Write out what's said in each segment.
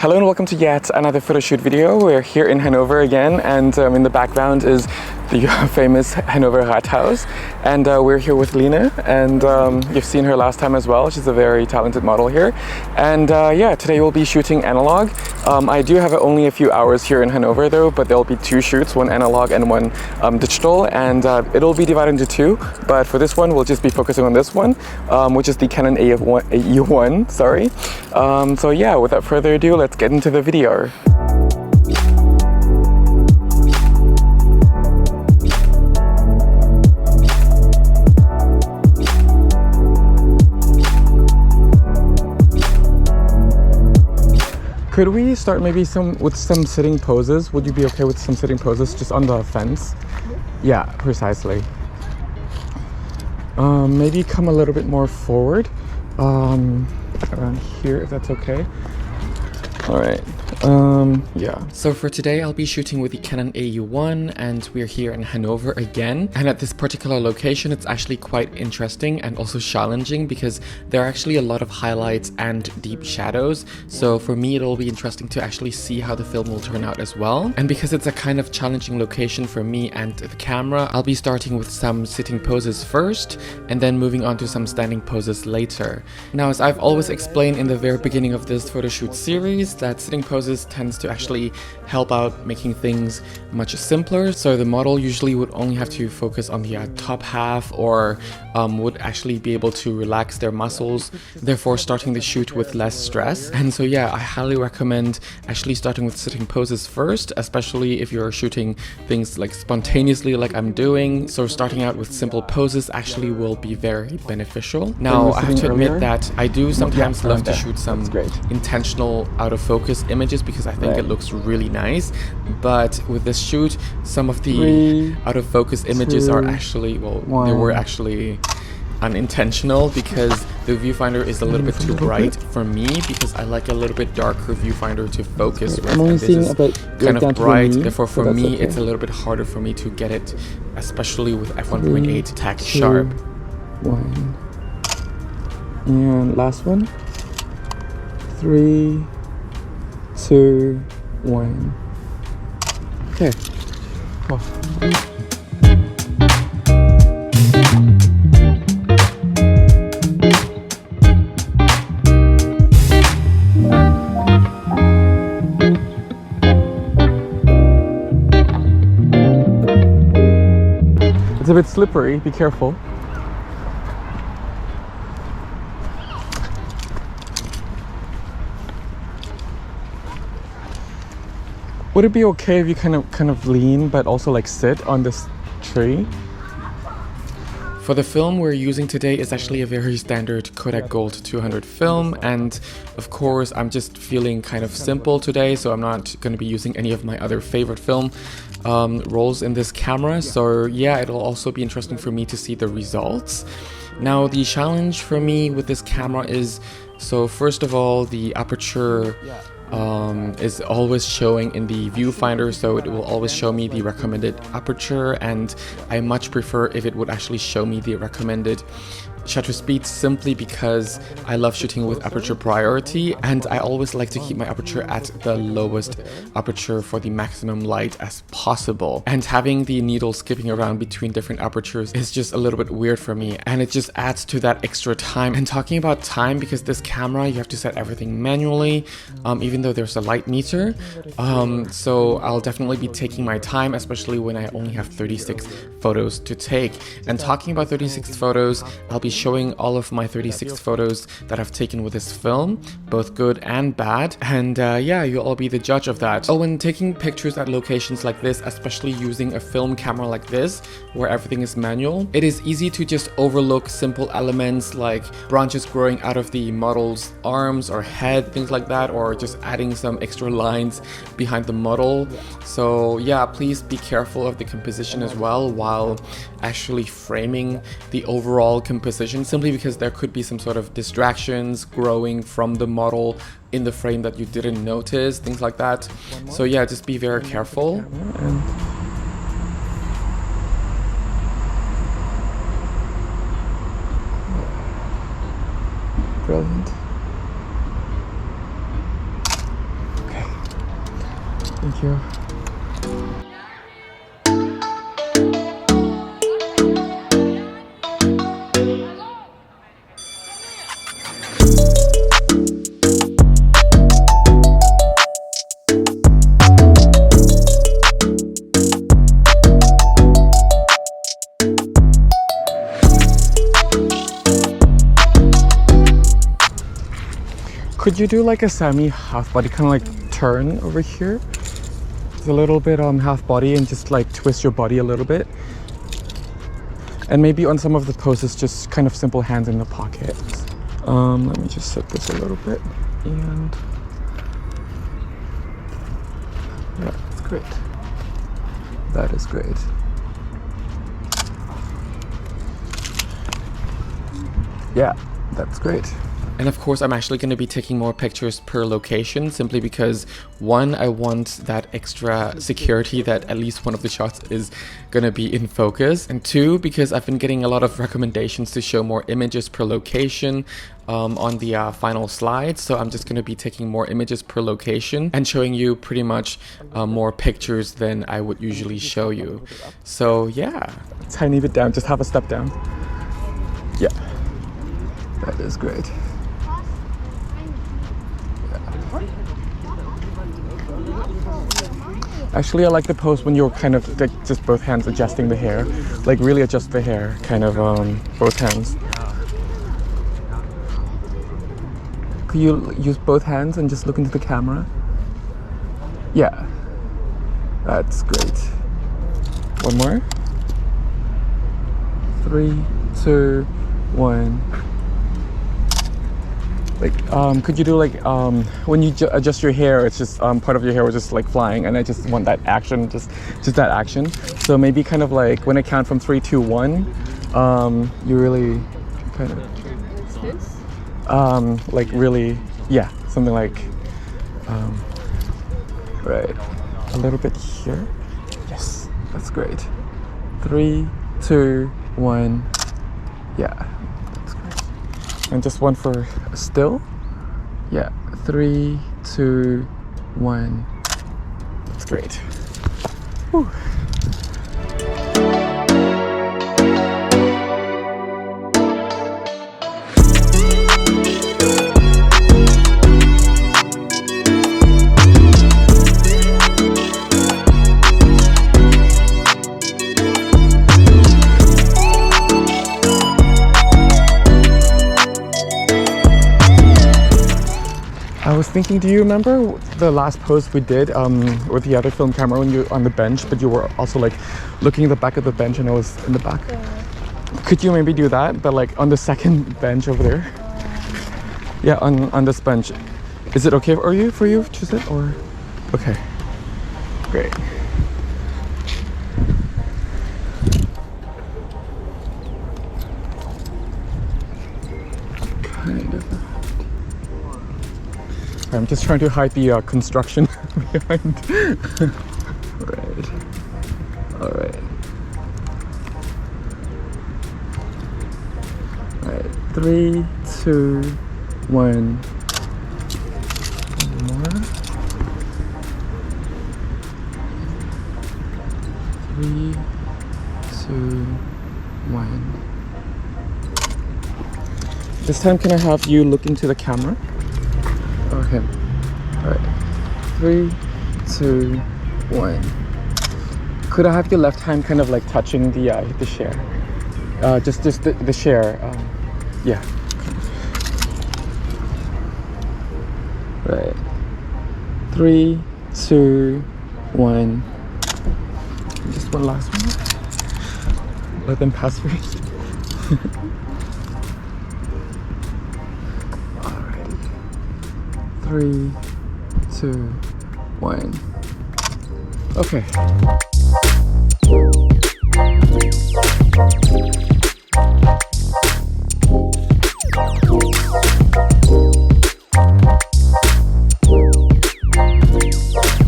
Hello and welcome to yet another photo shoot video. We're here in Hanover again, and in the background is the famous Hannover Rathaus, and we're here with Line, and you've seen her last time as well. She's a very talented model here, and yeah, today we'll be shooting analog. I do have only a few hours here in Hanover though, but there'll be two shoots, one analog and one digital, and it'll be divided into two, but for this one we'll just be focusing on this one, which is the Canon AE-1, sorry. So yeah, without further ado, let's get into the video. Could we start maybe with some sitting poses? Would you be okay with some sitting poses just on the fence? Yeah, precisely. Maybe come a little bit more forward, around here, if that's okay. All right. Yeah. So for today, I'll be shooting with the Canon AE-1, and we're here in Hanover again. And at this particular location, it's actually quite interesting and also challenging because there are actually a lot of highlights and deep shadows. So for me, it'll be interesting to actually see how the film will turn out as well. And because it's a kind of challenging location for me and the camera, I'll be starting with some sitting poses first, and then moving on to some standing poses later. Now, as I've always explained in the very beginning of this photo shoot series, that sitting poses tends to actually help out making things much simpler. So the model usually would only have to focus on the top half, or would actually be able to relax their muscles, therefore starting the shoot with less stress. And so yeah, I highly recommend actually starting with sitting poses first, especially if you're shooting things like spontaneously like I'm doing. So starting out with simple poses actually will be very beneficial. Now, I have to admit that I do sometimes love to shoot some intentional out of focus images because I think it looks really nice, but with this shoot some of the out of focus images are actually, well, they were actually unintentional because the viewfinder is a little bit too bright for me, because I like a little bit darker viewfinder to focus with, and this is kind of bright, therefore for me it's a little bit harder for me to get it, especially with f1.8 tack sharp. 1 and last one. 3, 2, 1. Okay. Wow. It's a bit slippery, be careful. Would it be okay if you kind of lean but also like sit on this tree? For the film we're using today is actually a very standard Kodak Gold 200 film, and of course I'm just feeling kind of simple today, so I'm not going to be using any of my other favorite film rolls in this camera. So yeah, it'll also be interesting for me to see the results. Now, the challenge for me with this camera is, so first of all, the aperture is always showing in the viewfinder, so it will always show me the recommended aperture, and I much prefer if it would actually show me the recommended shutter speed, simply because I love shooting with aperture priority, and I always like to keep my aperture at the lowest aperture for the maximum light as possible. And having the needle skipping around between different apertures is just a little bit weird for me, and it just adds to that extra time. And talking about time, because this camera you have to set everything manually, even though there's a light meter, so I'll definitely be taking my time, especially when I only have 36 photos to take. And talking about 36 photos, I'll be showing all of my 36 photos that I've taken with this film, both good and bad, and yeah, you'll all be the judge of that. Oh, when taking pictures at locations like this, especially using a film camera like this, where everything is manual, it is easy to just overlook simple elements like branches growing out of the model's arms or head, things like that, or just adding some extra lines behind the model. So yeah, please be careful of the composition as well while actually framing the overall composition, simply because there could be some sort of distractions growing from the model in the frame that you didn't notice, things like that. So yeah, just be very careful. Brilliant. Thank you. Could you do like a semi half body, kind of like turn over here? It's a little bit half body and just like twist your body a little bit. And maybe on some of the poses, just kind of simple hands in the pockets. Let me just set this a little bit. And yeah, that's great. That is great. Yeah, that's great. And of course, I'm actually going to be taking more pictures per location simply because, one, I want that extra security that at least one of the shots is going to be in focus. And two, because I've been getting a lot of recommendations to show more images per location on the final slides. So I'm just going to be taking more images per location and showing you pretty much more pictures than I would usually show you. So yeah. Tiny bit down, just have a step down. Yeah, that is great. Actually, I like the pose when you're kind of like just both hands adjusting the hair, like really adjust the hair, kind of both hands. Could you use both hands and just look into the camera? Yeah, that's great. One more. 3, 2, 1. Like, could you do like when you adjust your hair, it's just part of your hair was just like flying, and I just want that action, just that action. So maybe kind of like when I count from 3, 2, 1, you really kind of like really, yeah, something like right, a little bit here. Yes, that's great. 3, 2, 1. Yeah. And just one for still. Yeah, 3, 2, 1. That's great. Whew. I was thinking, do you remember the last pose we did with the other film camera when you were on the bench, but you were also like looking at the back of the bench and I was in the back? Yeah. Could you maybe do that, but like on the second bench over there? Yeah, on this bench. Is it okay for you to sit or? Okay, great. Kind of. I'm just trying to hide the construction behind. Right. All right. All right. 3, 2, 1. One more. 3, 2, 1. This time, can I have you look into the camera? Okay. All right. 3, 2, 1. Could I have your left hand kind of like touching the share? Just the share. Yeah. Right. 3, 2, 1. Just one last one. Let them pass first. Alrighty. 3, 2, 1. Okay.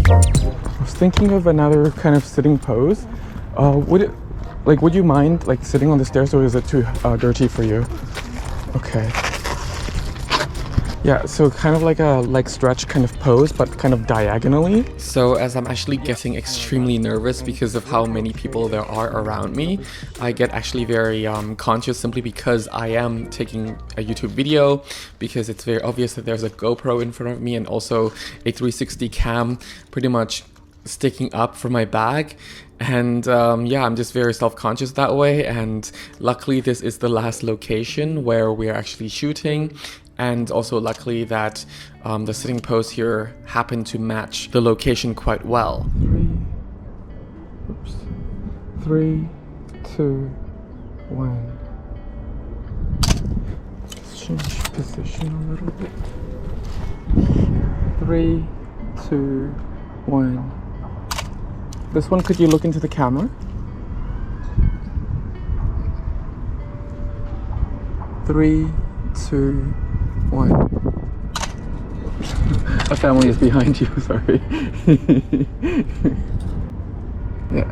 I was thinking of another kind of sitting pose. Would you mind like sitting on the stairs, or is it too dirty for you? Okay. Yeah, so kind of like a leg stretch kind of pose, but kind of diagonally. So as I'm actually getting extremely nervous because of how many people there are around me, I get actually very conscious simply because I am taking a YouTube video, because it's very obvious that there's a GoPro in front of me and also a 360 cam pretty much sticking up from my bag. And yeah, I'm just very self-conscious that way, and luckily this is the last location where we're actually shooting. And also luckily that the sitting pose here happened to match the location quite well. 3, 2, 1. Let's change position a little bit. 3, 2, 1. This one, could you look into the camera? 3, 2, 1. A family is behind you, sorry. Yeah.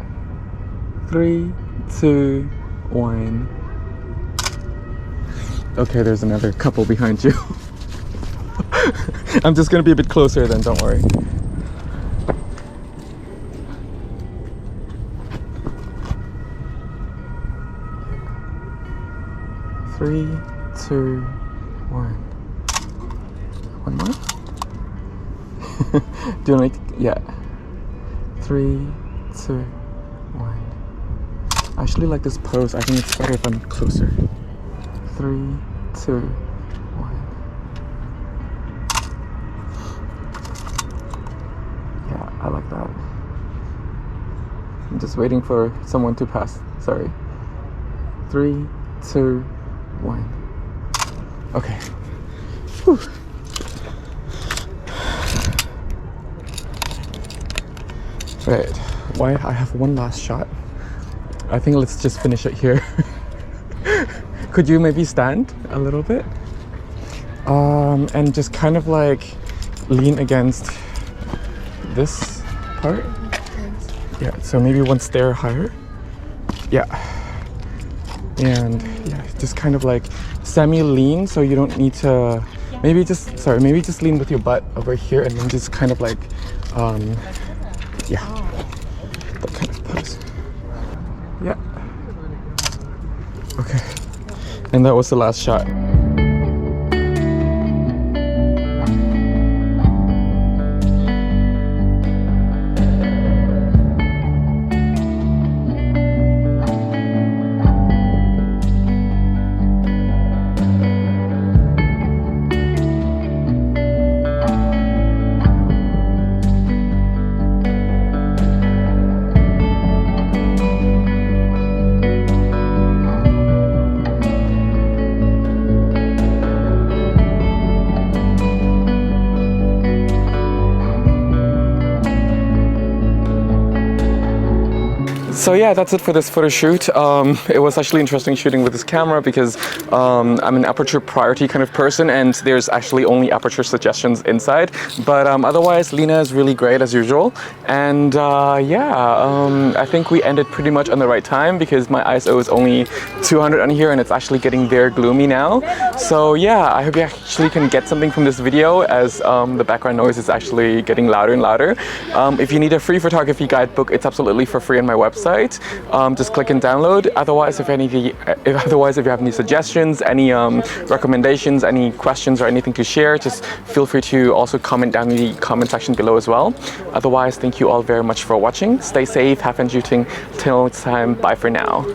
3, 2, 1. Okay, there's another couple behind you. I'm just gonna be a bit closer then, don't worry. Three, 2, 1. One more? Do you like, yeah. 3, 2, 1. I actually like this pose. I think it's better if I'm closer. 3, 2, 1. Yeah, I like that. I'm just waiting for someone to pass. Sorry. 3, 2, 1. Okay. Whew. Right. Why I have one last shot. I think let's just finish it here. Could you maybe stand a little bit? And just kind of like lean against this part. Yeah, so maybe one stair higher. Yeah. And yeah, just kind of like semi-lean, so you don't need to, maybe just lean with your butt over here and then just kind of like, yeah, that kind of pose. Yeah. Okay. And that was the last shot. So yeah, that's it for this photo shoot. It was actually interesting shooting with this camera because I'm an aperture priority kind of person, and there's actually only aperture suggestions inside. But otherwise, Lena is really great as usual. And yeah, I think we ended pretty much on the right time because my ISO is only 200 on here and it's actually getting very gloomy now. So yeah, I hope you actually can get something from this video as the background noise is actually getting louder and louder. If you need a free photography guidebook, it's absolutely for free on my website. Just click and download. Otherwise, if you have any suggestions, any recommendations, any questions or anything to share, just feel free to also comment down in the comment section below as well. Otherwise, thank you all very much for watching. Stay safe, have fun shooting. Till next time, bye for now.